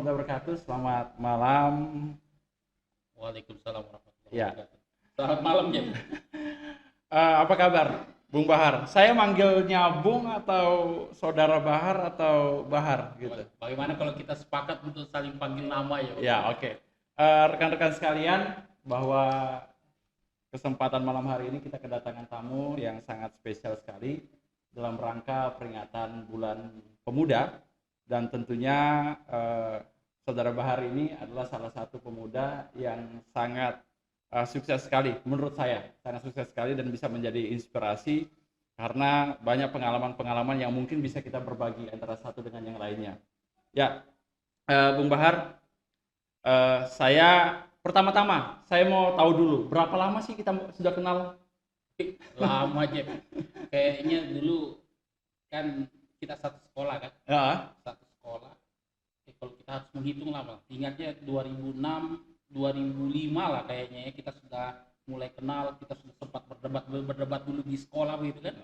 warahmatullahi wabarakatuh. Selamat malam. Waalaikumsalam warahmatullahi Ya, wabarakatuh. Selamat malam ya. apa kabar, Bung Bahar? Saya manggilnya Bung atau Saudara Bahar atau Bahar gitu. Bagaimana kalau kita sepakat untuk saling panggil nama ya? Ya, oke. Rekan-rekan sekalian, bahwa kesempatan malam hari ini kita kedatangan tamu yang sangat spesial sekali dalam rangka peringatan Bulan Pemuda, dan tentunya Saudara Bahar ini adalah salah satu pemuda yang sangat sukses sekali, menurut saya sangat sukses sekali dan bisa menjadi inspirasi karena banyak pengalaman-pengalaman yang mungkin bisa kita berbagi antara satu dengan yang lainnya. Ya, Bung Bahar, saya pertama-tama saya mau tahu dulu berapa lama sih kita sudah kenal? Lama aja. Kayaknya dulu kan kita satu sekolah kan? Ya, Satu sekolah. Kalau kita harus menghitung lama, ingatnya 2006, 2005 lah kayaknya ya kita sudah mulai kenal, kita sudah sempat berdebat dulu di sekolah begitu kan?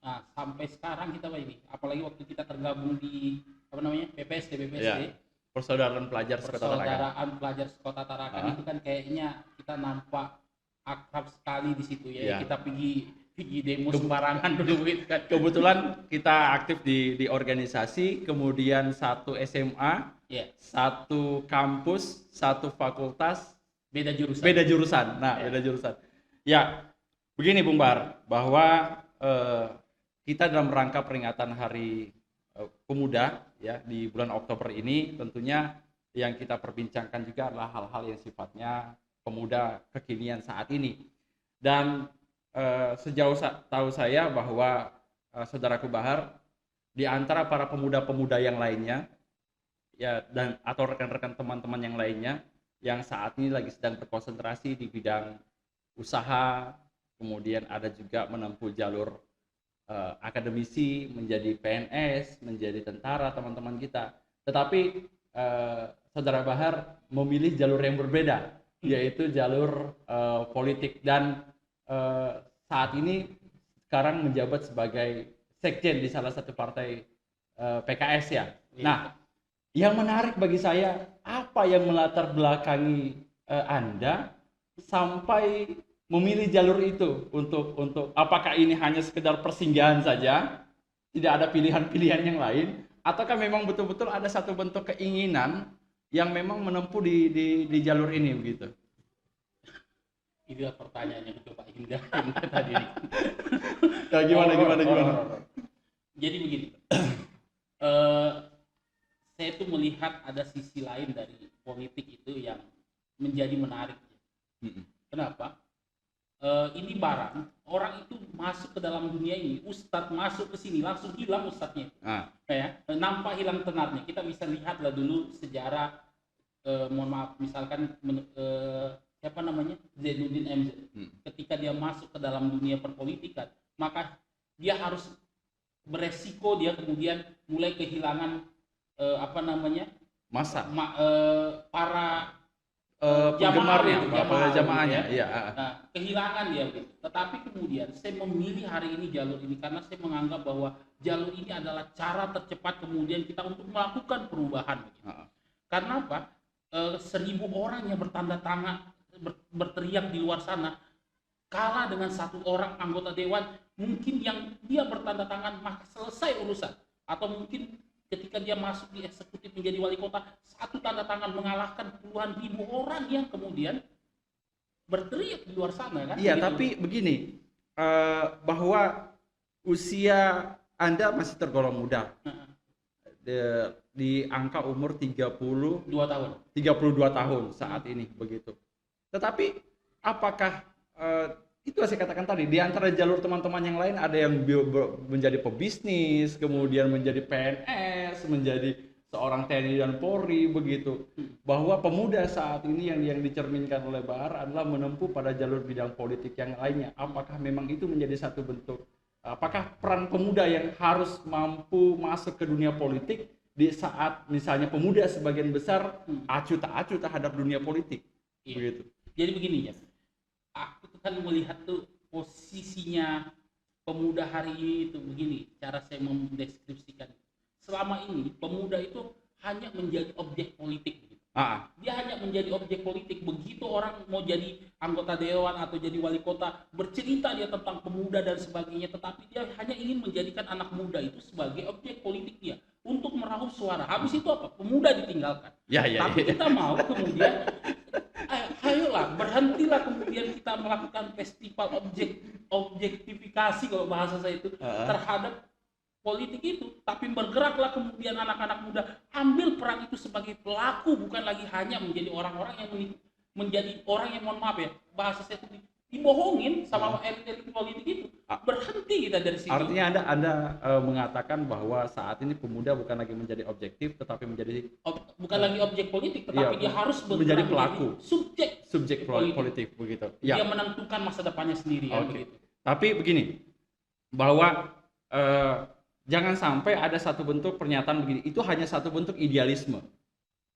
Nah, sampai sekarang kita ini, apalagi waktu kita tergabung di apa namanya BPSD, ya. Persaudaraan Pelajar Sekota Tarakan. Persaudaraan Pelajar Sekota Tarakan itu kan kayaknya kita nampak akrab sekali di situ ya. Ya. Kita pergi demo sembarangan dulu gitu kan. Kebetulan kita aktif di organisasi, kemudian satu SMA, Ya, satu kampus, satu fakultas, beda jurusan. beda jurusan. Nah, Ya. beda jurusan. Ya, begini Bung Bar, bahwa kita dalam rangka peringatan Hari Pemuda ya di bulan Oktober ini, tentunya yang kita perbincangkan juga adalah hal-hal yang sifatnya pemuda kekinian saat ini. Dan sejauh tahu saya bahwa saudaraku Bahar di antara para pemuda-pemuda yang lainnya ya, dan atau rekan-rekan teman-teman yang lainnya yang saat ini lagi sedang berkonsentrasi di bidang usaha, kemudian ada juga menempuh jalur akademisi, menjadi PNS, menjadi tentara, teman-teman kita. Tetapi saudara Bahar memilih jalur yang berbeda, yaitu jalur politik, dan saat ini sekarang menjabat sebagai sekjen di salah satu partai PKS ya. Nah, yang menarik bagi saya, apa yang melatar belakangi Anda sampai memilih jalur itu untuk apakah ini hanya sekedar persinggahan saja, tidak ada pilihan-pilihan yang lain, ataukah memang betul-betul ada satu bentuk keinginan yang memang menempuh di jalur ini begitu? Itulah pertanyaan yang coba hindarin tadi. Ya, gimana? Jadi begini, saya tuh melihat ada sisi lain dari politik itu yang menjadi menarik. Kenapa? Ini barang orang itu masuk ke dalam dunia ini, ustadz masuk ke sini langsung hilang ustadznya, ya, nampak hilang tenarnya. Kita bisa lihatlah dulu sejarah, mohon maaf, misalkan siapa namanya, Zainuddin MZ, ketika dia masuk ke dalam dunia perpolitikan, maka dia harus beresiko, dia kemudian mulai kehilangan apa namanya, para penggemarnya, jamaahnya, ya. ya. Nah, kehilangan dia gitu. Tetapi kemudian saya memilih hari ini jalur ini karena saya menganggap bahwa jalur ini adalah cara tercepat kemudian kita untuk melakukan perubahan. Gitu. Karena apa? 1.000 orang yang bertanda tangan berteriak di luar sana kalah dengan 1 orang anggota dewan mungkin yang dia bertanda tangan maka selesai urusan, atau mungkin ketika dia masuk di eksekutif menjadi wali kota, 1 tanda tangan mengalahkan puluhan ribu orang yang kemudian berteriak di luar sana kan? Iya, gitu. tapi begini, bahwa usia Anda masih tergolong muda. Di angka umur 32 tahun saat ini begitu. Tetapi apakah itu saya katakan tadi, di antara jalur teman-teman yang lain ada yang menjadi pebisnis, kemudian menjadi PNS, menjadi seorang TNI dan Polri begitu. Bahwa pemuda saat ini yang dicerminkan oleh Bahar adalah menempuh pada jalur bidang politik yang lainnya. Apakah memang itu menjadi satu bentuk, apakah peran pemuda yang harus mampu masuk ke dunia politik di saat misalnya pemuda sebagian besar acuh tak acuh terhadap dunia politik? Iya. Begitu. Jadi begini ya, aku tuh kan melihat tuh posisinya pemuda hari ini itu begini, cara saya mendeskripsikan. Selama ini pemuda itu hanya menjadi objek politik. Ah, Dia hanya menjadi objek politik. Begitu orang mau jadi anggota dewan atau jadi wali kota, bercerita dia tentang pemuda dan sebagainya, tetapi dia hanya ingin menjadikan anak muda itu sebagai objek politik dia untuk meraup suara. Habis itu apa? Pemuda ditinggalkan. ya, ya, Tapi ya. kita mau kemudian, ayolah, berhentilah kemudian kita melakukan festival objektifikasi, kalau bahasa saya itu, terhadap politik itu, tapi bergeraklah kemudian anak-anak muda ambil peran itu sebagai pelaku, bukan lagi hanya menjadi orang-orang yang menjadi orang yang, mohon maaf ya, bahasa saya itu dibohongin sama elit-elit politik itu. Berhenti kita dari situ. Artinya Anda mengatakan bahwa saat ini pemuda bukan lagi menjadi objektif, tetapi menjadi bukan lagi objek politik, tetapi dia harus menjadi pelaku, subjek politik begitu. Dia menentukan masa depannya sendiri, kan begitu. Tapi begini, bahwa jangan sampai ada satu bentuk pernyataan begini, itu hanya satu bentuk idealisme.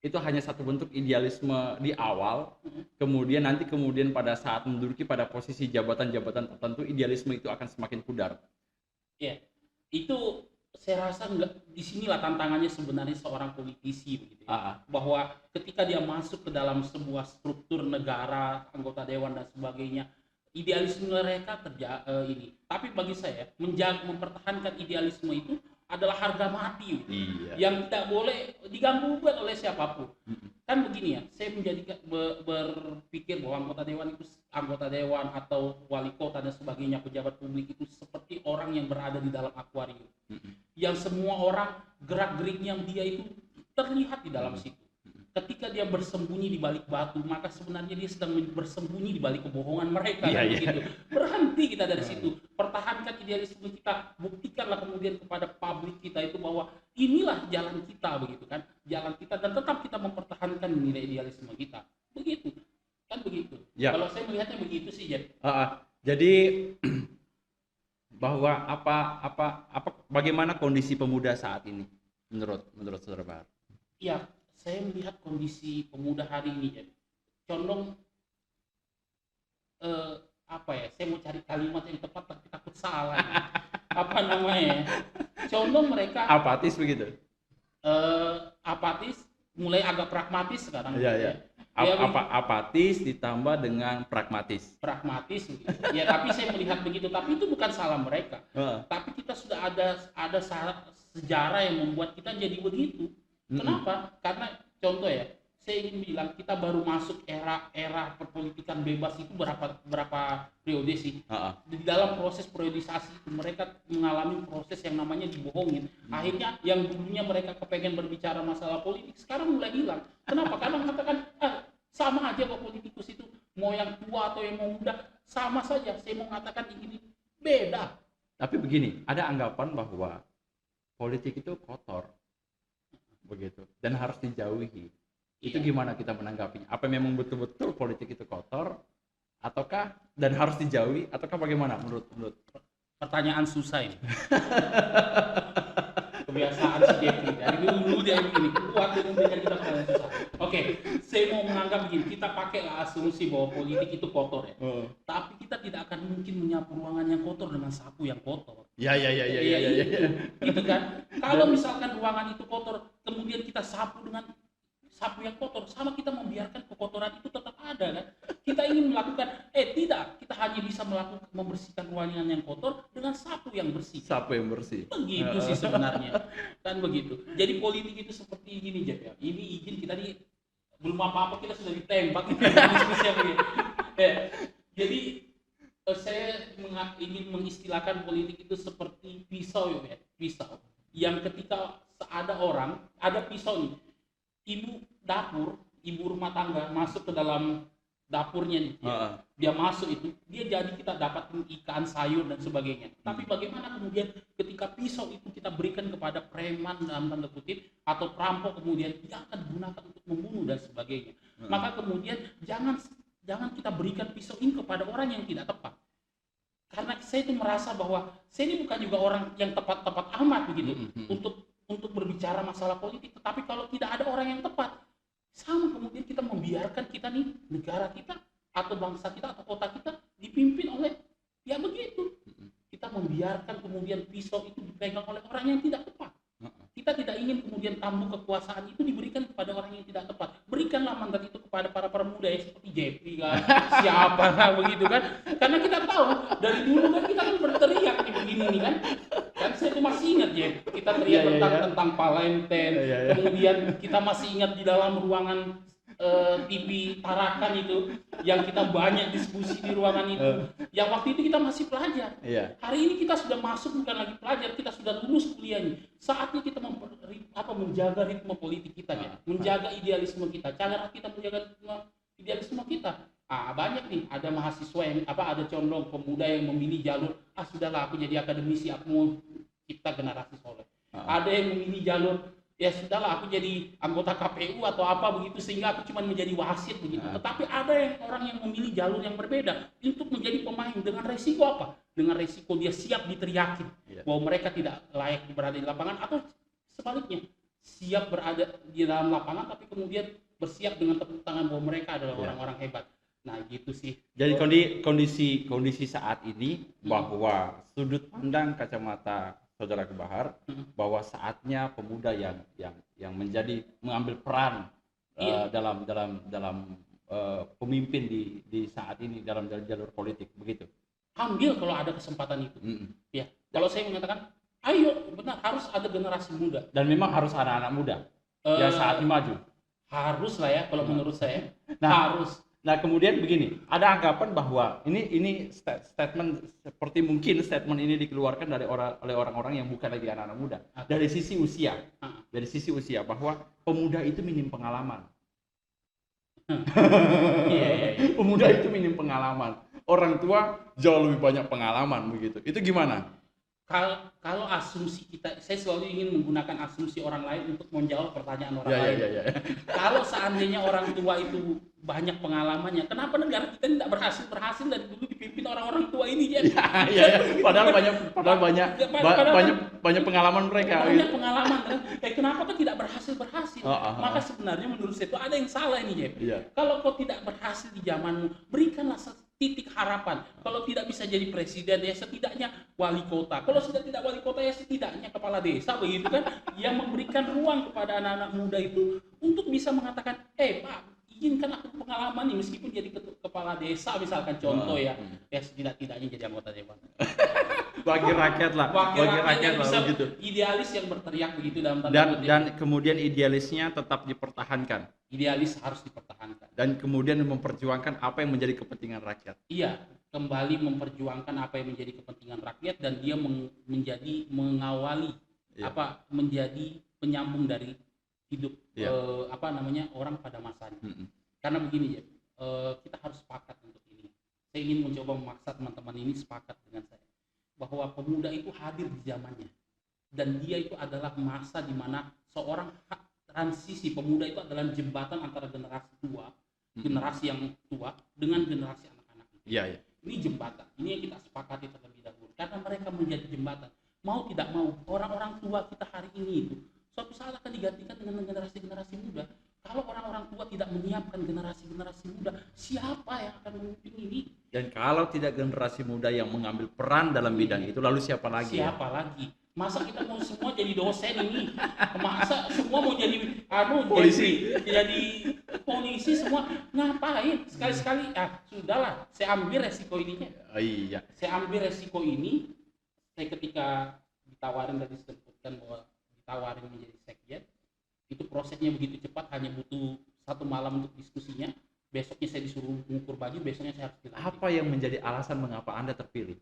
Itu hanya satu bentuk idealisme di awal, kemudian pada saat menduduki pada posisi jabatan-jabatan tertentu, idealisme itu akan semakin pudar. Ya, itu saya rasa disinilah tantangannya sebenarnya seorang politisi, begitu ya. Bahwa ketika dia masuk ke dalam sebuah struktur negara, anggota dewan dan sebagainya, idealisme mereka ini. Tapi bagi saya, mempertahankan idealisme itu adalah harga mati, yang tidak boleh diganggu oleh siapapun. Kan begini ya, saya berpikir bahwa anggota dewan atau wali kota dan sebagainya, pejabat publik itu seperti orang yang berada di dalam akuarium, yang semua orang gerak-geriknya dia itu terlihat di dalam situ. Ketika dia bersembunyi di balik batu, maka sebenarnya dia sedang bersembunyi di balik kebohongan mereka. Begitu. Berhenti kita dari situ. Pertahankan idealisme kita. Buktikanlah kemudian kepada publik kita itu bahwa inilah jalan kita, begitu kan? Jalan kita, dan tetap kita mempertahankan nilai idealisme kita. Begitu. Kan begitu. Ya. Kalau saya melihatnya begitu sih, Jen. Jadi bahwa bagaimana kondisi pemuda saat ini menurut Saudara Bahar? Iya. Saya melihat kondisi pemuda hari ini ya, condong saya mau cari kalimat yang tepat tapi takut salah. Condong mereka apatis begitu. Apatis, mulai agak pragmatis sekarang. Apatis ditambah dengan pragmatis. Pragmatis, ya. Tapi saya melihat begitu. Tapi itu bukan salah mereka. Tapi kita sudah ada sejarah yang membuat kita jadi begitu. Kenapa? Karena contoh ya, saya ingin bilang kita baru masuk era perpolitikan bebas itu berapa periode sih? Di dalam proses periodisasi itu mereka mengalami proses yang namanya dibohongin. Akhirnya yang dulunya mereka kepengen berbicara masalah politik sekarang mulai hilang. Kenapa? Karena mengatakan sama aja kok politikus itu, mau yang tua atau yang mau muda sama saja. Saya mau mengatakan ini beda. Tapi begini, ada anggapan bahwa politik itu kotor, begitu, dan harus dijauhi. Itu gimana kita menanggapinya? Apa memang betul-betul politik itu kotor, ataukah dan harus dijauhi, ataukah bagaimana menurut? Pertanyaan susah ini. Kebiasaan si Jeffrey dari dulu dia begini, kuat dengan kita pertanyaan susah. Oke, saya mau menganggap begini, kita pakailah asumsi bahwa politik itu kotor ya. Tapi kita tidak akan mungkin menyapu ruangan yang kotor dengan sapu yang kotor. Ya. Gitu kan? Kalau misalkan ruangan itu kotor, kemudian kita sapu dengan sapu yang kotor, sama kita membiarkan kekotoran itu tetap ada kan? Kita ingin melakukan, tidak, kita hanya bisa membersihkan ruangan yang kotor dengan sapu yang bersih. Sapu yang bersih. Begitu sih sebenarnya, kan begitu. Jadi politik itu seperti gini, Jeff ya. Ini izin kita belum apa-apa kita sudah ditembak gitu, diskusi yang begini. Jadi saya ingin mengistilahkan politik itu seperti pisau ya, pisau. Yang ketika ada pisau nih, ibu rumah tangga masuk ke dalam dapurnya nih, dia masuk itu, dia jadi kita dapat ikan, sayur dan sebagainya. Tapi bagaimana kemudian ketika pisau itu kita berikan kepada preman dalam tanda kutip atau perampok, kemudian dia akan digunakan untuk membunuh dan sebagainya. Maka kemudian jangan kita berikan pisau ini kepada orang yang tidak tepat. Karena saya itu merasa bahwa saya ini bukan juga orang yang tepat-tepat amat begitu untuk berbicara masalah politik. Tetapi kalau tidak ada orang yang tepat, sama kemudian kita membiarkan kita nih, negara kita atau bangsa kita atau kota kita dipimpin oleh ya begitu. Kita membiarkan kemudian pisau itu dipegang oleh orang yang tidak tepat. Kita tidak ingin kemudian tampuk kekuasaan itu diberikan kepada orang yang tidak tepat. Berikanlah mandat itu kepada para pemuda ya, seperti Jeffrey kan, siapa lah begitu kan. Karena kita tahu dari dulu kan kita kan berteriak nih begini nih kan. Kan saya tuh masih ingat ya, kita teriak tentang Palenten, kemudian kita masih ingat di dalam ruangan TV Tarakan itu yang kita banyak diskusi di ruangan itu, yang waktu itu kita masih pelajar. Hari ini kita sudah masuk, bukan lagi pelajar, kita sudah lulus kuliahnya. Saatnya kita menjaga ritme politik kita ya, menjaga idealisme kita, cara kita menjaga idealisme kita. Banyak nih, ada mahasiswa yang ada condong pemuda yang memilih jalur sudahlah aku jadi akademisi, aku mau cipta generasi soleh. Ada yang memilih jalur ya sudahlah aku jadi anggota KPU atau apa begitu, sehingga aku cuma menjadi wasit begitu. Tetapi ada orang yang memilih jalur yang berbeda untuk menjadi pemain dengan resiko apa? Dengan resiko dia siap diteriakin bahwa mereka tidak layak berada di lapangan, atau sebaliknya siap berada di dalam lapangan tapi kemudian bersiap dengan tepuk tangan bahwa mereka adalah orang-orang hebat. Nah gitu sih. Jadi kondisi saat ini bahwa sudut pandang kacamata Saudara Bahar bahwa saatnya pemuda yang mengambil peran dalam pemimpin di saat ini dalam jalur politik begitu. Ambil kalau ada kesempatan itu. Ya, kalau saya mengatakan ayo, benar, harus ada generasi muda dan memang harus anak-anak muda yang saat ini maju. Harus lah ya kalau menurut saya. Harus. Nah kemudian begini, ada anggapan bahwa ini statement seperti mungkin statement ini dikeluarkan oleh orang-orang yang bukan lagi anak-anak muda. Dari sisi usia, bahwa pemuda itu minim pengalaman. Pemuda itu minim pengalaman. Orang tua jauh lebih banyak pengalaman begitu. Itu gimana? Kalau asumsi kita, saya selalu ingin menggunakan asumsi orang lain untuk menjawab pertanyaan orang lain. Kalau seandainya orang tua itu banyak pengalamannya, kenapa negara kita tidak berhasil dan dulu dipimpin orang-orang tua ini ya? Padahal banyak pengalaman mereka. Banyak pengalaman kan? Kenapa kan tidak berhasil? Maka sebenarnya menurut saya itu ada yang salah ini Jeff. Kalau kau tidak berhasil di zamanmu, berikanlah titik harapan. Kalau tidak bisa jadi presiden ya setidaknya wali kota. Kalau sudah tidak wali kota ya setidaknya kepala desa begitu kan, yang memberikan ruang kepada anak-anak muda itu untuk bisa mengatakan, Pak, izinkan aku pengalaman nih meskipun jadi kepala desa misalkan contoh ya setidak-tidaknya jadi anggota dewan. Bagi rakyat lah bisa begitu. Idealis yang berteriak begitu dalam tanda kutip. Dan kemudian idealisnya tetap dipertahankan. Idealis harus dipertahankan. Dan kemudian memperjuangkan apa yang menjadi kepentingan rakyat. Iya, kembali memperjuangkan apa yang menjadi kepentingan rakyat, dan dia menjadi mengawali menjadi penyambung dari hidup orang pada masanya. Karena begini ya, kita harus sepakat untuk ini. Saya ingin mencoba memaksa teman-teman ini sepakat dengan saya bahwa pemuda itu hadir di zamannya, dan dia itu adalah masa di mana seorang transisi. Pemuda itu adalah jembatan antara generasi tua, generasi yang tua dengan generasi anak-anak. Ini jembatan, ini yang kita sepakati terlebih dahulu, karena mereka menjadi jembatan. Mau tidak mau, orang-orang tua kita hari ini itu suatu saat akan digantikan dengan generasi-generasi muda. Kalau orang-orang tua tidak menyiapkan generasi-generasi muda, siapa yang akan memimpin ini? Dan kalau tidak generasi muda yang mengambil peran dalam bidang itu, lalu siapa lagi? Lagi? Masa kita mau semua jadi dosen ini? Masa semua mau jadi polisi? Jadi polisi semua? Ngapain? Sekali-sekali, sudahlah, saya ambil resiko ininya. Saya ambil resiko ini. Saya ketika ditawarin, tadi disebutkan bahwa ditawarin menjadi sekjen, itu prosesnya begitu cepat, hanya butuh 1 malam untuk diskusinya. Besoknya saya disuruh mengukur baju, besoknya saya harus dilantik. Apa yang menjadi alasan mengapa Anda terpilih?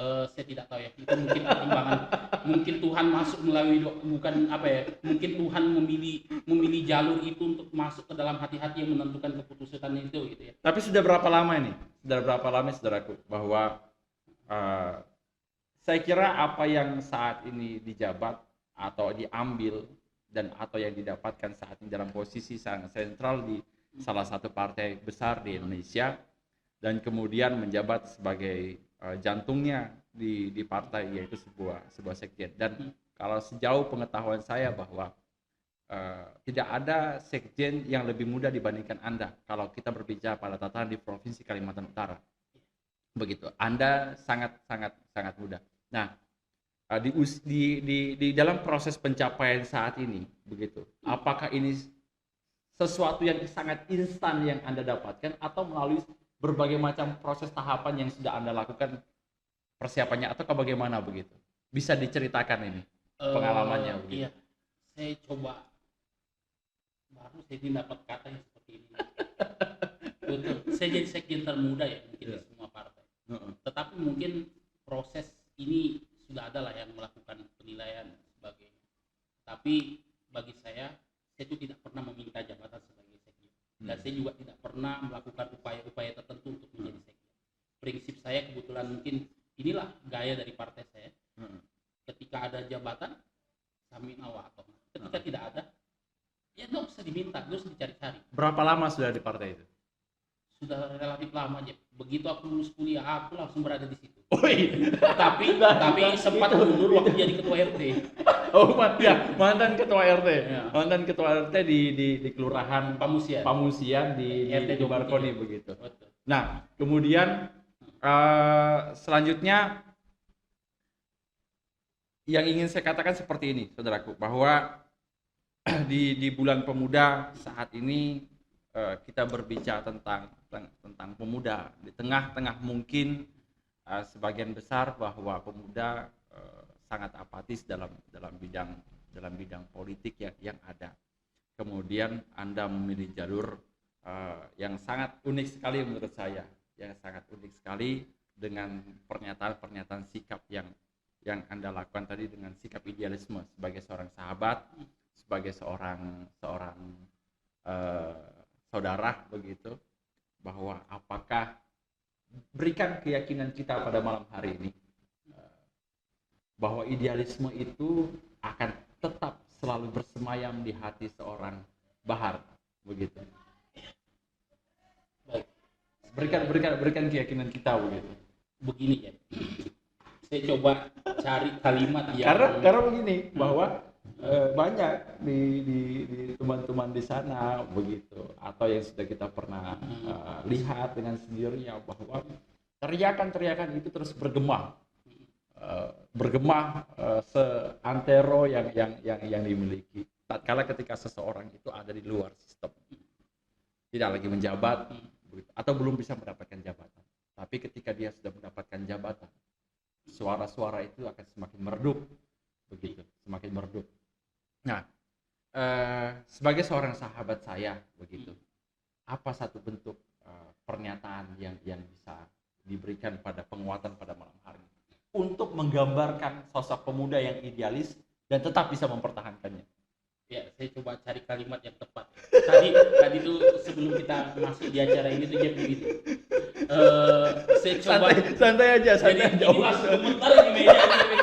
Saya tidak tahu ya, itu mungkin pertimbangan. Mungkin Tuhan masuk melalui mungkin Tuhan memilih jalur itu untuk masuk ke dalam hati-hati yang menentukan keputusan itu gitu ya. Tapi sudah berapa lama ini? Saudaraku, bahwa saya kira apa yang saat ini dijabat atau diambil atau yang didapatkan saat ini dalam posisi sangat sentral di salah satu partai besar di Indonesia, dan kemudian menjabat sebagai jantungnya di partai, yaitu sebuah sekjen. Dan kalau sejauh pengetahuan saya bahwa tidak ada sekjen yang lebih muda dibandingkan Anda kalau kita berbicara pada tataran di Provinsi Kalimantan Utara. Begitu. Anda sangat muda. Nah, di dalam proses pencapaian saat ini begitu. Apakah ini sesuatu yang sangat instan yang Anda dapatkan atau melalui berbagai macam proses tahapan yang sudah Anda lakukan persiapannya atau bagaimana begitu? Bisa diceritakan ini pengalamannya begitu. Iya, saya coba baru saya ini dapat kata yang seperti ini. Betul, saya jadi sekjen termuda ya mungkin di semua partai. Tetapi mungkin proses ini sudah ada lah yang melakukan penilaian dan sebagainya. Tapi bagi saya itu tidak pernah meminta jabatan sebagai sekjen. Dan saya juga tidak pernah melakukan upaya-upaya tertentu untuk menjadi sekjen. Prinsip saya kebetulan mungkin inilah gaya dari partai saya. Ketika ada jabatan, kami atau ketika tidak ada, ya nggak usah diminta, nggak usah dicari-cari. Berapa lama sudah di partai itu? Sudah relatif lama aja. Begitu aku lulus kuliah, aku langsung berada di situ. Oi. tapi sempat mundur waktu jadi ketua RT. Oh ya, mantan ketua RT. Ya. Mantan ketua RT di kelurahan Pamusian di RT Barkoni begitu. Betul. Nah, kemudian selanjutnya yang ingin saya katakan seperti ini, saudaraku, bahwa di bulan pemuda saat ini kita berbicara tentang pemuda di tengah-tengah mungkin sebagian besar bahwa pemuda sangat apatis dalam bidang politik yang ada. Kemudian Anda memilih jalur yang sangat unik sekali menurut saya, yang sangat unik sekali dengan pernyataan sikap yang Anda lakukan tadi dengan sikap idealisme sebagai seorang sahabat, sebagai seorang saudara begitu, bahwa apakah berikan keyakinan kita pada malam hari ini bahwa idealisme itu akan tetap selalu bersemayam di hati seorang Bahar begitu. Baik. Berikan keyakinan kita begitu. Begini ya. Saya coba cari kalimat yang karena begini bahwa banyak di teman-teman di sana begitu, atau yang sudah kita pernah lihat dengan sendirinya bahwa teriakan itu terus bergema seantero yang dimiliki tatkala ketika seseorang itu ada di luar sistem, tidak lagi menjabat begitu, atau belum bisa mendapatkan jabatan. Tapi ketika dia sudah mendapatkan jabatan, suara-suara itu akan semakin meredup begitu, semakin meredup. Nah, sebagai seorang sahabat saya begitu, apa satu bentuk pernyataan yang bisa diberikan pada penguatan pada malam hari ini untuk menggambarkan sosok pemuda yang idealis dan tetap bisa mempertahankannya? Ya, saya coba cari kalimat yang tepat. Tadi tuh sebelum kita masuk di acara ini tuh dia begitu. Saya coba santai aja. Ini masuk komentar di media ini.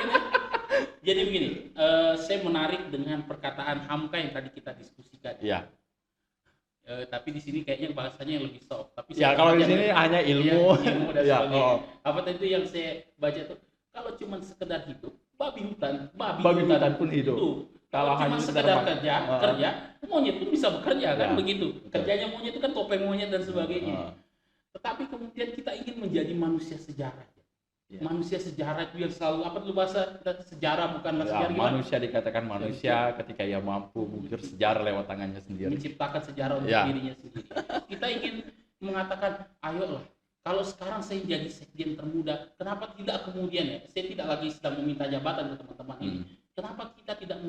Jadi begini, saya menarik dengan perkataan Hamka yang tadi kita diskusikan. Iya. Tapi di sini kayaknya bahasanya yang lebih soft. Tapi ya kalau di sini hanya ilmu. Ilmu dan sebagainya. Apa tadi itu yang saya baca tuh? Kalau cuma sekedar hidup, babi hutan pun hidup. Kalau cuma sekedar kerja, monyet pun bisa bekerja kan, begitu. Kerjanya monyet itu kan topeng monyet dan sebagainya. Tetapi kemudian kita ingin menjadi manusia sejarah. Yeah. Manusia sejarah itu yang selalu apa dulu bahasa sejarah bukanlah sejarah. Manusia dikatakan manusia ketika ia mampu mengukir sejarah lewat tangannya sendiri, menciptakan sejarah untuk dirinya sendiri. Kita ingin mengatakan, ayolah, kalau sekarang saya jadi sekjen termuda, kenapa tidak kemudian ya? Saya tidak lagi sedang meminta jabatan ke teman-teman ini. Kenapa kita tidak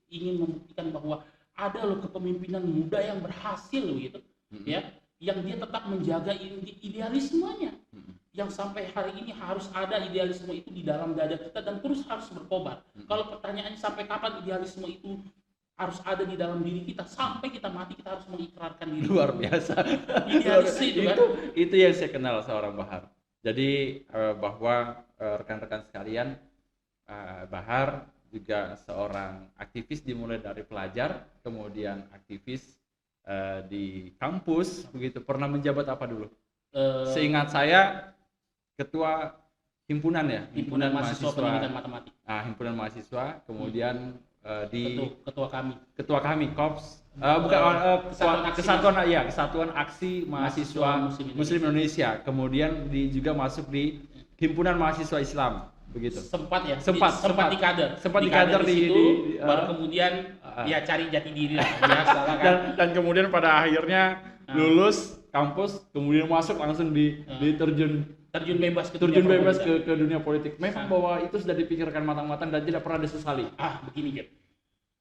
ingin membuktikan bahwa ada loh kepemimpinan muda yang berhasil gitu, ya, yang dia tetap menjaga idealismenya. Yang sampai hari ini harus ada idealisme itu di dalam dada kita dan terus harus berkobar. Kalau pertanyaannya sampai kapan idealisme itu harus ada di dalam diri kita, sampai kita mati kita harus mengikrarkan diri. Luar biasa. Idealis itu kan. Itu yang saya kenal seorang Bahar. Jadi bahwa rekan-rekan sekalian, Bahar juga seorang aktivis dimulai dari pelajar, kemudian aktivis di kampus begitu. Pernah menjabat apa dulu? Seingat saya ketua himpunan ya, himpunan mahasiswa pendidikan matematik. Himpunan mahasiswa, kemudian ketua kami Kops, Kesatuan Aksi Mahasiswa Muslim Indonesia. Kemudian juga masuk di himpunan mahasiswa Islam begitu. Sempat ya, Sempat di kader. Sempat di kader di situ, di, baru kemudian uh, ya cari jati diri lah, biasa lah kan. dan kemudian pada akhirnya lulus kampus, kemudian masuk langsung Terjun bebas ke terjun dunia bebas politik. ke dunia politik. Memang bahwa itu sudah dipikirkan matang-matang dan tidak pernah disesali. Begini Jeb,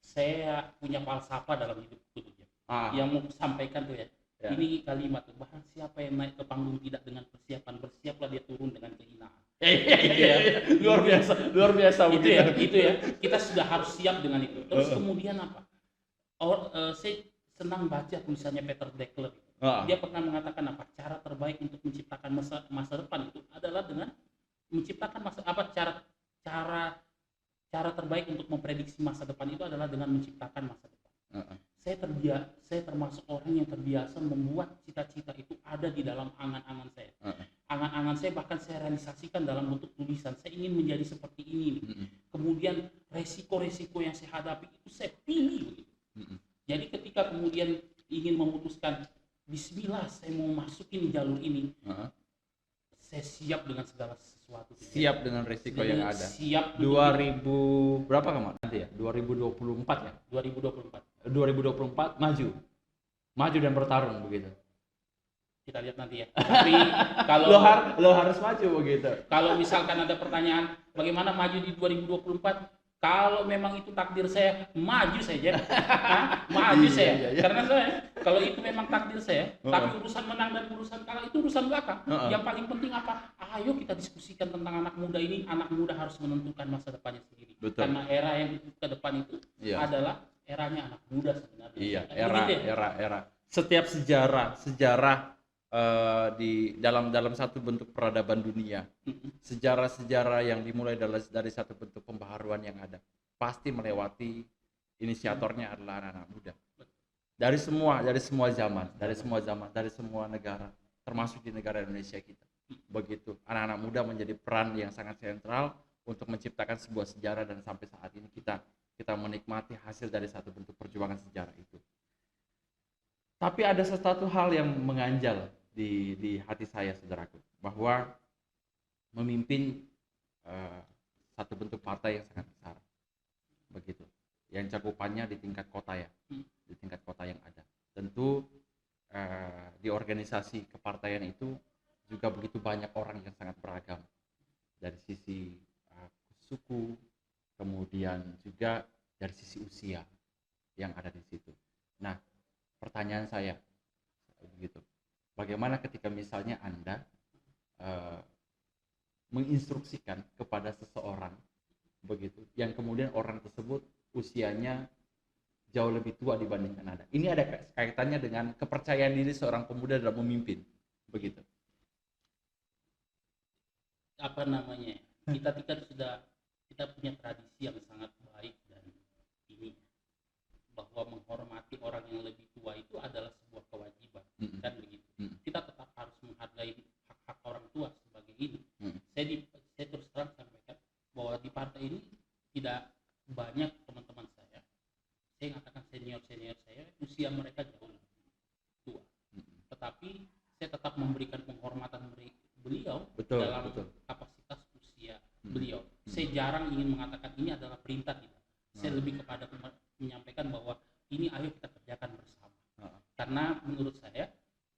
saya punya falsafah dalam hidupku tuh Jeb. Yang mau sampaikan tuh ya. Ini kalimat tuh, bahkan siapa yang naik ke panggung tidak dengan persiapan, bersiaplah dia turun dengan kehinaan. Luar biasa itu ya. Kita sudah harus siap dengan itu. Terus kemudian apa? Saya senang baca tulisannya Peter Dekler. Dia pernah mengatakan apa? Cara terbaik untuk menciptakan masa depan itu adalah dengan menciptakan cara terbaik untuk memprediksi masa depan itu adalah dengan menciptakan masa depan. Saya termasuk orang yang terbiasa membuat cita-cita itu ada di dalam angan-angan saya. Angan-angan saya bahkan saya realisasikan dalam bentuk tulisan. Saya ingin menjadi seperti ini. Kemudian resiko-resiko yang saya hadapi itu saya pilih begitu. Jadi ketika kemudian ingin memutuskan Bismillah saya mau masukin jalur ini, saya siap dengan segala sesuatu. Siap dengan resiko yang ada. Siap. 2000 berapa kamu nanti ya? 2024 ya? 2024 maju dan bertarung begitu. Kita lihat nanti ya. Tapi kalau lo harus maju begitu. Kalau misalkan ada pertanyaan bagaimana maju di 2024, kalau memang itu takdir saya, maju saja. Maju saya. Karena kalau itu memang takdir saya, tapi urusan menang dan urusan kalah itu urusan belakang. Yang paling penting apa? Ayo kita diskusikan tentang anak muda ini. Anak muda harus menentukan masa depannya sendiri. Betul. Karena era yang ke depan itu adalah eranya anak muda sebenarnya. Iya, era. Setiap sejarah di dalam satu bentuk peradaban dunia, sejarah-sejarah yang dimulai dari satu bentuk pembaharuan yang ada pasti melewati inisiatornya adalah anak-anak muda. Dari semua zaman, dari semua negara, termasuk di negara Indonesia kita. Begitu, anak-anak muda menjadi peran yang sangat sentral untuk menciptakan sebuah sejarah dan sampai saat ini kita menikmati hasil dari satu bentuk perjuangan sejarah itu. Tapi ada sesuatu hal yang mengganjal di hati saya, saudaraku, bahwa memimpin satu bentuk partai yang sangat besar, begitu, yang cakupannya di tingkat kota ya, di tingkat kota yang ada. Tentu di organisasi kepartaian itu juga begitu banyak orang yang sangat beragam dari sisi suku, kemudian juga dari sisi usia yang ada di situ. Nah, pertanyaan saya begitu, bagaimana ketika misalnya Anda menginstruksikan kepada seseorang begitu, yang kemudian orang tersebut usianya jauh lebih tua dibandingkan Anda. Ini ada kaitannya dengan kepercayaan diri seorang pemuda dalam memimpin, begitu. Apa namanya? Kita punya tradisi yang sangat baik dan ini bahwa menghormati orang yang lebih tua itu adalah sebuah kewajiban, kan begitu. Kita tetap harus menghargai hak-hak orang tua sebagai ini. Saya terus terang sampaikan bahwa di partai ini tidak banyak teman-teman saya katakan senior saya, usia mereka jauh lebih tua. Tetapi saya tetap memberikan penghormatan beliau dalam kapasitas usia beliau. Saya jarang ingin mengatakan ini adalah perintah, tidak. Saya lebih kepada menyampaikan bahwa ini ayo kita kerjakan bersama. Karena menurut saya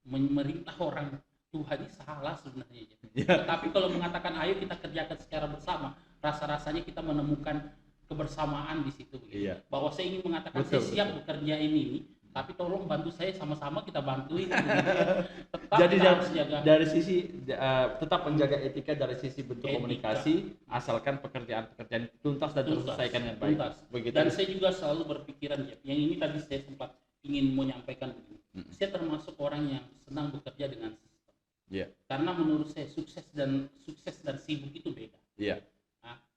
memerintah orang tua ini salah sebenarnya. Tetapi kalau mengatakan ayo kita kerjakan secara bersama, rasa-rasanya kita menemukan kebersamaan di situ. Bahwa saya ingin mengatakan saya siap bekerja ini, tapi tolong bantu saya, sama-sama kita bantuin. Jadi dari sisi tetap menjaga etika dari sisi bentuk komunikasi, asalkan pekerjaan tuntas dan terselesaikan dengan baik. Begitu. Dan saya juga selalu berpikiran, yang ini tadi saya sempat ingin menyampaikan begini. Saya termasuk orang yang senang bekerja dengan sistem. Karena menurut saya sukses dan sibuk itu beda.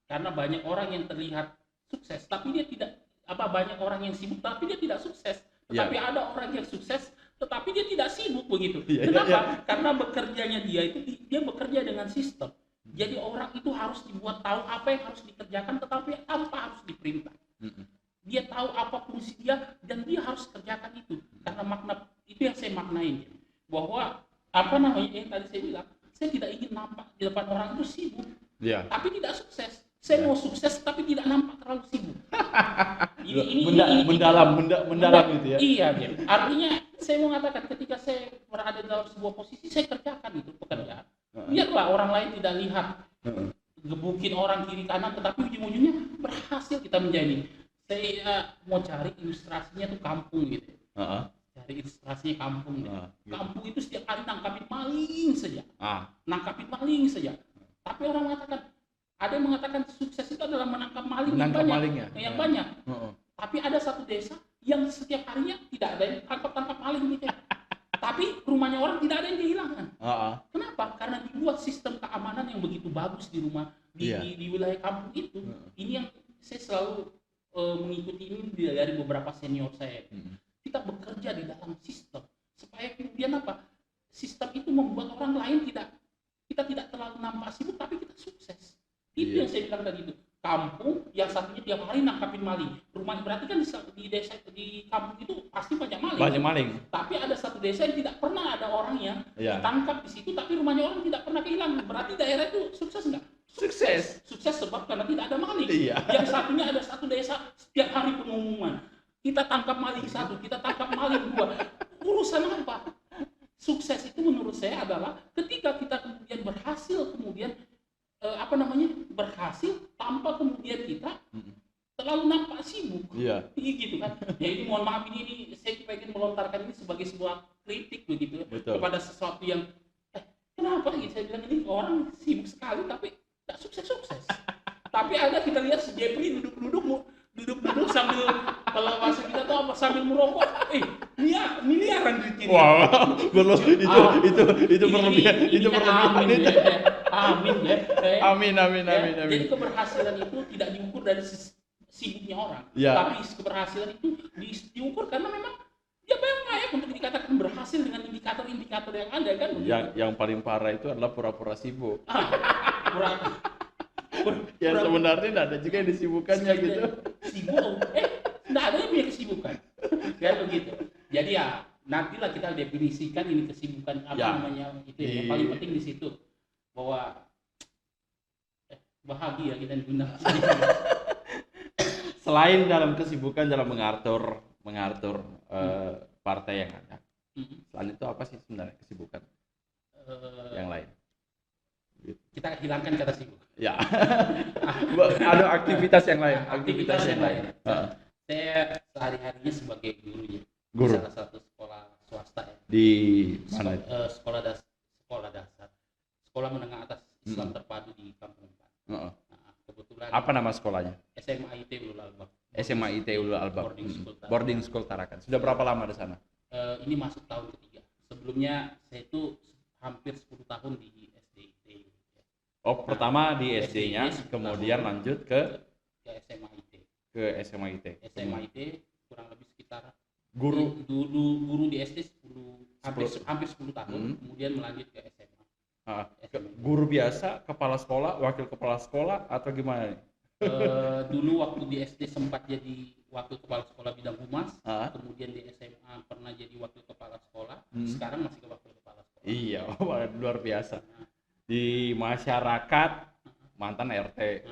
Karena banyak orang yang terlihat sukses, tapi dia tidak banyak orang yang sibuk tapi dia tidak sukses. Tetapi ada orang yang sukses tetapi dia tidak sibuk begitu. Kenapa? Karena bekerjanya dia bekerja dengan sistem. Jadi orang itu harus dibuat tahu apa yang harus dikerjakan tetapi tanpa harus diperintah. Dia tahu apa fungsi dia dan dia harus kerjakan itu. Karena makna itu yang saya maknain, bahwa yang tadi saya bilang, saya tidak ingin nampak di depan orang itu sibuk. Iya. tapi tidak sukses. Saya mau sukses tapi tidak nampak terlalu sibuk. Mendalam gitu ya. Iya, dia. Artinya saya mau mengatakan ketika saya berada dalam sebuah posisi, saya kerjakan itu pekerjaan. Biarlah orang lain tidak lihat, gebukin orang kiri kanan, tetapi ujung-ujungnya berhasil kita menjadi. Saya mau cari ilustrasinya tuh kampung gitu. Cari ilustrasinya kampung. Gitu. Kampung itu setiap hari nangkapin maling saja. Nangkapin maling saja. Tapi orang mengatakan, ada yang mengatakan sukses itu adalah menangkap maling yang banyak. Tapi ada satu desa yang setiap harinya tidak ada yang tangkap maling gitu. Tapi rumahnya orang tidak ada yang kehilangan. Kenapa? Karena dibuat sistem keamanan yang begitu bagus di rumah di wilayah kampung itu. Ini yang saya selalu mengikuti ini dari beberapa senior saya. Kita bekerja di dalam sistem supaya kemudian apa? Sistem itu membuat orang lain kita tidak terlalu nampak sibuk, tapi kita sukses. Itu yang saya bilang tadi itu. Kampung yang satunya tiap hari nangkapin maling. Rumah berarti kan di desa di kampung itu pasti banyak maling. Banyak maling. Tapi ada satu desa yang tidak pernah ada orang yang ditangkap di situ, tapi rumahnya orang tidak pernah kehilangan. Berarti daerah itu sukses nggak? Sukses sebab karena tidak ada maling. Yang satunya ada satu desa setiap hari pengumuman. Kita tangkap maling satu, kita tangkap maling dua. Urusan apa? Sukses itu menurut saya adalah ketika kita kemudian berhasil berhasil tanpa kemudian kita terlalu nampak sibuk. Gitu kan. Ya ini mohon maaf ini saya pengen melontarkan ini sebagai sebuah kritik begitu kepada sesuatu yang kenapa gitu saya bilang ini orang sibuk sekali tapi tidak sukses. Tapi ada kita lihat si Jeffrey duduk sambil kalau bahasa kita tuh apa sambil merokok. Miliaran duitnya. Wow, belum itu berlebihan. Itu berlebihan. Amin ya. Amin. Jadi keberhasilan itu tidak diukur dari sibuknya orang, tapi keberhasilan itu diukur karena memang dia banyak untuk dikatakan berhasil dengan indikator-indikator yang ada kan. Yang paling parah itu adalah pura-pura sibuk. Sebenarnya tidak ada juga yang disibukkannya gitu. Sibuk, tidak ada yang punya kesibukan. Kayak begitu. Jadi ya nantilah kita definisikan ini kesibukan apa namanya itu yang paling penting di situ bahwa bahagia kita guna. Selain dalam kesibukan dalam mengatur partai yang ada, selain itu apa sih sebenarnya kesibukan yang lain? Kita hilangkan kata sibuk. Ya. Ada aktivitas yang lain. Saya sehari-harinya sebagai guru. Salah satu sekolah swasta ya. Di mana? Sekolah dasar. Sekolah menengah atas Islam terpadu di Kampung Empat. Kebetulan. Apa nama sekolahnya? SMA IT Ulul Albab. SMA IT Ulul Albab. Boarding School Tarakan. Sudah berapa lama di sana? Ini masuk tahun ketiga. Sebelumnya saya itu hampir 10 tahun di SDIT. Pertama di SD-nya, kemudian lanjut ke SMA IT. SMA IT. SMA IT kurang lebih sekitar guru di SD hampir 10 tahun, kemudian melanjut ke SMA. Guru biasa, kepala sekolah, wakil kepala sekolah atau gimana? Dulu waktu di SD sempat jadi wakil kepala sekolah bidang humas, kemudian di SMA pernah jadi wakil kepala sekolah, sekarang masih wakil kepala sekolah. Iya, luar biasa. Di masyarakat mantan RT,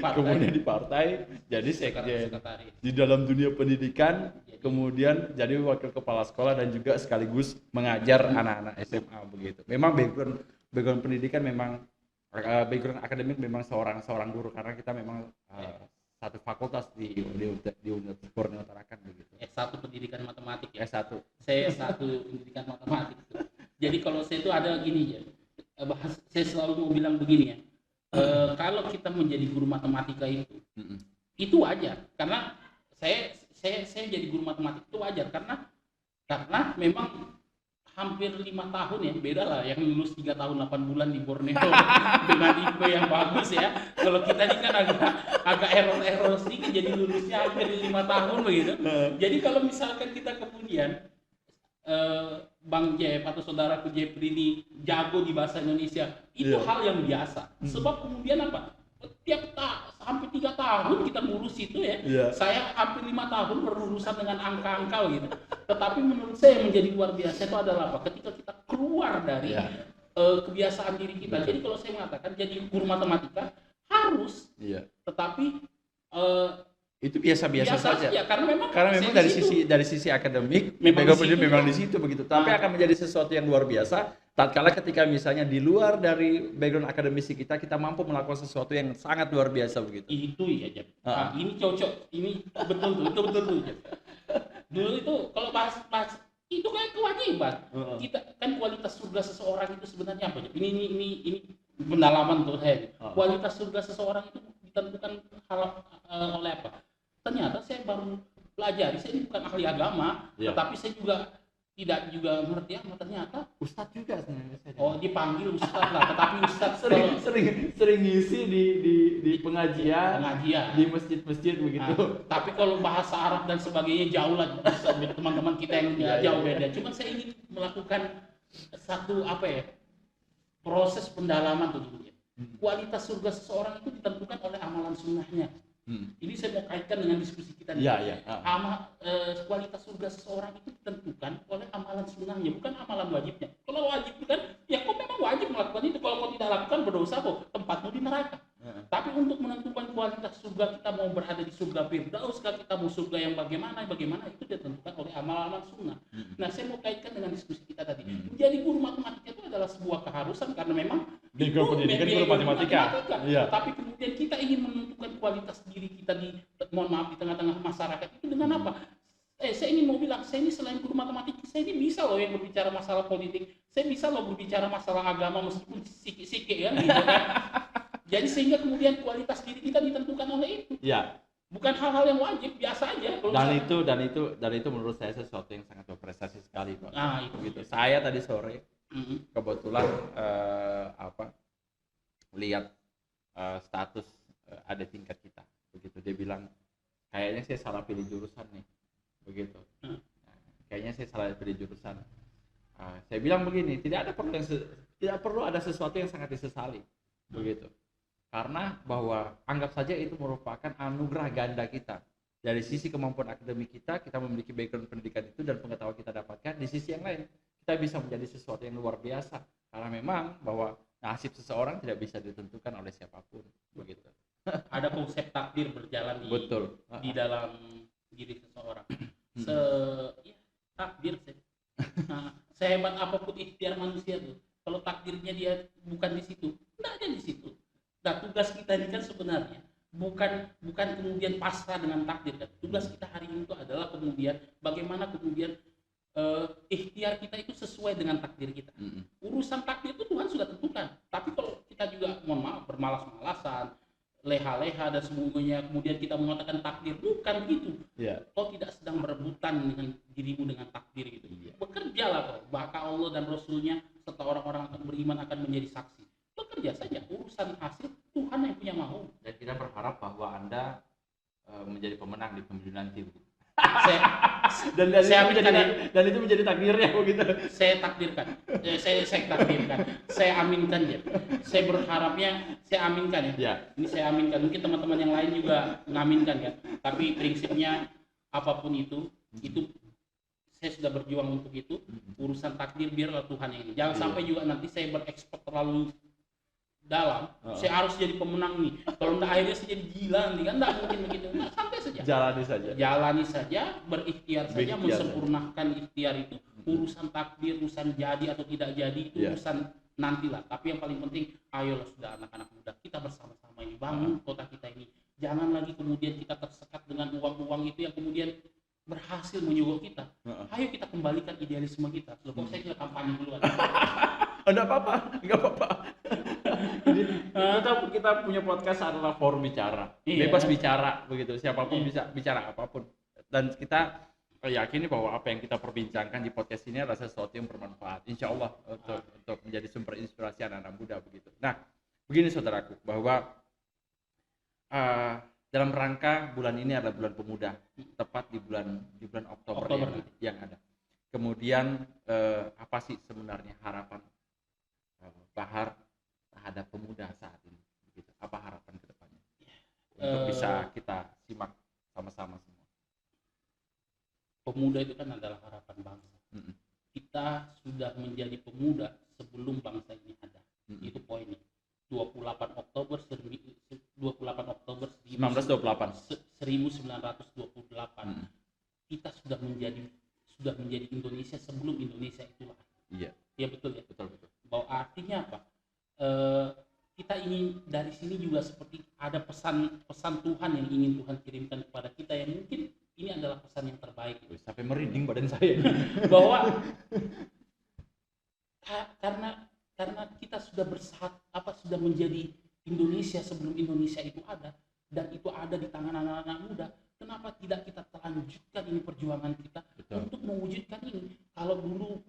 kemudian di partai jadi sekjen, di dalam dunia pendidikan kemudian jadi wakil kepala sekolah dan juga sekaligus mengajar anak-anak SMA begitu. Memang background pendidikan memang background akademik memang seorang guru karena kita memang satu fakultas di Universitas Borneo Tarakan begitu. S1 pendidikan matematik ya. S1. Saya S1 pendidikan matematik. Jadi kalau saya itu ada gini ya. Saya selalu mau bilang begini ya. Kalau kita menjadi guru matematika itu wajar karena saya jadi guru matematik itu wajar karena memang hampir 5 tahun ya, beda lah yang lulus 3 tahun 8 bulan di Borneo dengan IP yang bagus ya. Kalau kita ini kan agak error sedikit jadi lulusnya hampir 5 tahun begitu. Jadi kalau misalkan kita kemudian Bang Jeff atau saudaraku Jeffrey ini jago di bahasa Indonesia, itu hal yang biasa. Sebab kemudian apa? Hampir 3 tahun kita ngurus itu ya. Saya hampir 5 tahun berurusan dengan angka-angka gitu. Tetapi menurut saya yang menjadi luar biasa itu adalah apa? Ketika kita keluar dari kebiasaan diri kita. Betul. Jadi kalau saya mengatakan jadi guru matematika harus, Iya. tetapi eh, Itu biasa-biasa biasa saja. saja karena memang Karena memang saya di situ. dari sisi akademik Memang background di pendidikan situ, memang ya. di situ begitu. Tapi Nah. akan menjadi sesuatu yang luar biasa tatkala ketika misalnya di luar dari background akademisi kita mampu melakukan sesuatu yang sangat luar biasa begitu. Itu ya, Jep. Ah. Ini cocok, ini betul tuh, Jep. Dulu itu kalau bahas itu kan kewajiban. Kita kan kualitas surga seseorang itu sebenarnya apa, Jep? Ini pendalaman tuh saya. Kualitas surga seseorang itu ditentukan oleh apa? Ternyata saya baru pelajari, saya ini bukan ahli agama, tetapi saya juga tidak juga mengerti apa ternyata. Ustadz juga sebenarnya saya. Oh, dipanggil ustadz lah, tetapi ustadz sering ngisi di pengajian, di masjid-masjid begitu. Tapi kalau bahasa Arab dan sebagainya jauh lah teman-teman kita yang jauh beda. Cuman saya ingin melakukan satu proses pendalaman tuh dulu ya. Kualitas surga seseorang itu ditentukan oleh amalan sunnahnya. Ini saya mau kaitkan dengan diskusi kita nih. Kualitas surga seseorang itu ditentukan oleh amalan sunnahnya, bukan amalan wajibnya. Kalau wajib itu kan, ya kau memang wajib melakukan itu. Kalau kau tidak lakukan berdosa kok, tempatmu di neraka. Tapi untuk menentukan kualitas surga kita mau berada di surga Firdaus, kita mau surga yang bagaimana itu ditentukan oleh amalan sunnah. Nah, saya mau kaitkan dengan diskusi kita tadi. Menjadi guru matematika itu adalah sebuah keharusan karena memang background pendidikan guru matematika. Tapi kemudian kita ingin menentukan kualitas diri kita di tengah-tengah masyarakat itu dengan apa? Saya ingin mau bilang, saya ini selain guru matematika, saya ini bisa loh yang berbicara masalah politik, saya bisa loh berbicara masalah agama meskipun sikit-sikit kan, gitu kan. Jadi sehingga kemudian kualitas diri kita ditentukan oleh itu. Ya. Bukan hal-hal yang wajib, biasa aja. Dan itu menurut saya sesuatu yang sangat berprestasi sekali, Pak. Itu gitu. Saya tadi sore kebetulan lihat status ada tingkat kita, begitu dia bilang kayaknya saya salah pilih jurusan nih, begitu. Kayaknya saya salah pilih jurusan. Saya bilang begini, tidak perlu ada sesuatu yang sangat disesali, begitu. Karena bahwa anggap saja itu merupakan anugerah ganda kita. Dari sisi kemampuan akademik kita memiliki background pendidikan itu dan pengetahuan kita dapatkan. Di sisi yang lain, kita bisa menjadi sesuatu yang luar biasa. Karena memang bahwa nasib seseorang tidak bisa ditentukan oleh siapapun, begitu. Ada konsep takdir berjalan di dalam diri seseorang. Takdir sih. Sehebat apapun ikhtiar manusia tuh, kalau takdirnya dia bukan di situ, tidak ada di situ. Nah, tugas kita ini kan sebenarnya bukan kemudian pasrah dengan takdir kan. Tugas kita hari ini itu adalah kemudian bagaimana kemudian ikhtiar kita itu sesuai dengan takdir kita. Urusan takdir itu Tuhan sudah tentukan. Tapi kalau kita juga mohon maaf bermalas-malasan, leha-leha dan semuanya, kemudian kita mengatakan takdir, bukan begitu. Kau tidak sedang berebutan dengan dirimu dengan takdir gitu. Bekerjalah kau, maka Allah dan Rasulnya serta orang-orang akan beriman akan menjadi saksi. Bekerja saja, urusan hasil Tuhan yang punya mau. Dan kita berharap bahwa Anda menjadi pemenang di pemilu nanti. Dan itu menjadi takdirnya begitu. Saya takdirkan. Saya aminkan ya. Saya berharapnya saya aminkan ya. Ini saya aminkan. Mungkin teman-teman yang lain juga mengaminkan ya. Tapi prinsipnya apapun itu saya sudah berjuang untuk itu. Urusan takdir biarlah Tuhan yang ini. Jangan sampai juga nanti saya berekspor terlalu dalam, saya harus jadi pemenang nih. Kalau enggak akhirnya saya jadi gila nih kan, enggak mungkin begitu. Enggak, santai saja. Jalani saja, berikhtiar saja, mensempurnakan ikhtiar itu. Urusan takdir, urusan jadi atau tidak jadi itu urusan nantilah. Tapi yang paling penting, ayolah sudah anak-anak muda, kita bersama-sama ini bangun kota kita ini. Jangan lagi kemudian kita tersekat dengan uang-uang itu yang kemudian berhasil menyogok kita. Ayo kita kembalikan idealisme kita. Loh, kok saya tidak kampanye duluan? Enggak apa-apa. Jadi kita punya podcast adalah forum bicara, bebas bicara begitu. Siapapun bisa bicara apapun. Dan kita yakini bahwa apa yang kita perbincangkan di podcast ini adalah sesuatu yang bermanfaat. Insya Allah untuk menjadi sumber inspirasi anak-anak muda begitu. Nah, begini saudaraku, bahwa dalam rangka bulan ini adalah bulan pemuda, tepat di bulan Oktober. Yang ada. Kemudian apa sih sebenarnya harapan Bahar terhadap pemuda saat ini? Begitu. Apa harapan ke depannya? Untuk bisa kita simak sama-sama semua. Pemuda itu kan adalah harapan bangsa. Kita sudah menjadi pemuda sebelum bangsa ini ada. Mm-mm. Itu poinnya. 28 Oktober 1928. 1928 Mm. kita sudah menjadi Indonesia sebelum Indonesia itu lahir. Iya, Ya betul ya. betul betul. Bahwa artinya apa? Kita ingin dari sini juga seperti ada pesan Tuhan yang ingin Tuhan kirimkan kepada kita, yang mungkin ini adalah pesan yang terbaik. Wih, sampai merinding badan saya. Bahwa karena kita sudah sudah menjadi Indonesia sebelum Indonesia itu ada, dan itu ada di tangan anak-anak muda. Kenapa tidak kita lanjutkan ini perjuangan kita Betul. untuk mewujudkan ini? Kalau dulu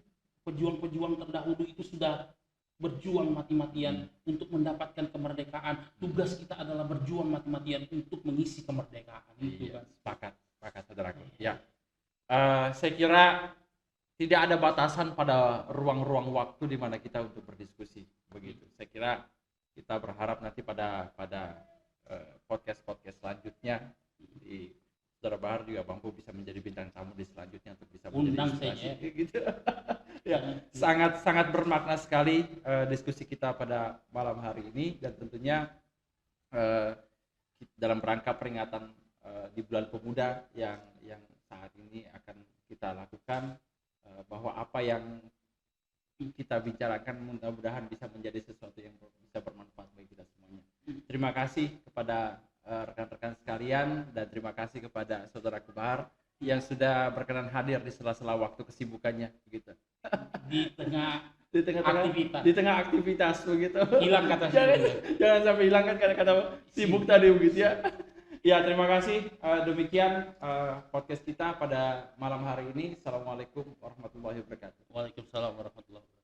pejuang-pejuang terdahulu itu sudah berjuang mati-matian untuk mendapatkan kemerdekaan, tugas kita adalah berjuang mati-matian untuk mengisi kemerdekaan. Itu Iya, kan. sepakat saudaraku. Ya, saya kira tidak ada batasan pada ruang-ruang waktu di mana kita untuk berdiskusi. Begitu. Saya kira kita berharap nanti pada podcast selanjutnya di Saudara Bahar juga mampu bisa menjadi bintang tamu di selanjutnya untuk bisa menjadi Undang inspirasi. saya. Gitu. Ya, sangat bermakna sekali diskusi kita pada malam hari ini, dan tentunya dalam rangka peringatan di bulan pemuda yang saat ini akan kita lakukan, bahwa apa yang kita bicarakan mudah-mudahan bisa menjadi sesuatu yang bisa bermanfaat bagi kita semuanya. Terima kasih kepada rekan-rekan sekalian, dan terima kasih kepada Saudara Bahar yang sudah berkenan hadir di sela-sela waktu kesibukannya begitu. Di tengah Aktivitas. Di tengah aktivitas begitu. hilang kata jangan sampai hilang kan kata sibuk tadi begitu ya. Ya, terima kasih. Demikian podcast kita pada malam hari ini. Assalamualaikum warahmatullahi wabarakatuh. Waalaikumsalam warahmatullahi wabarakatuh.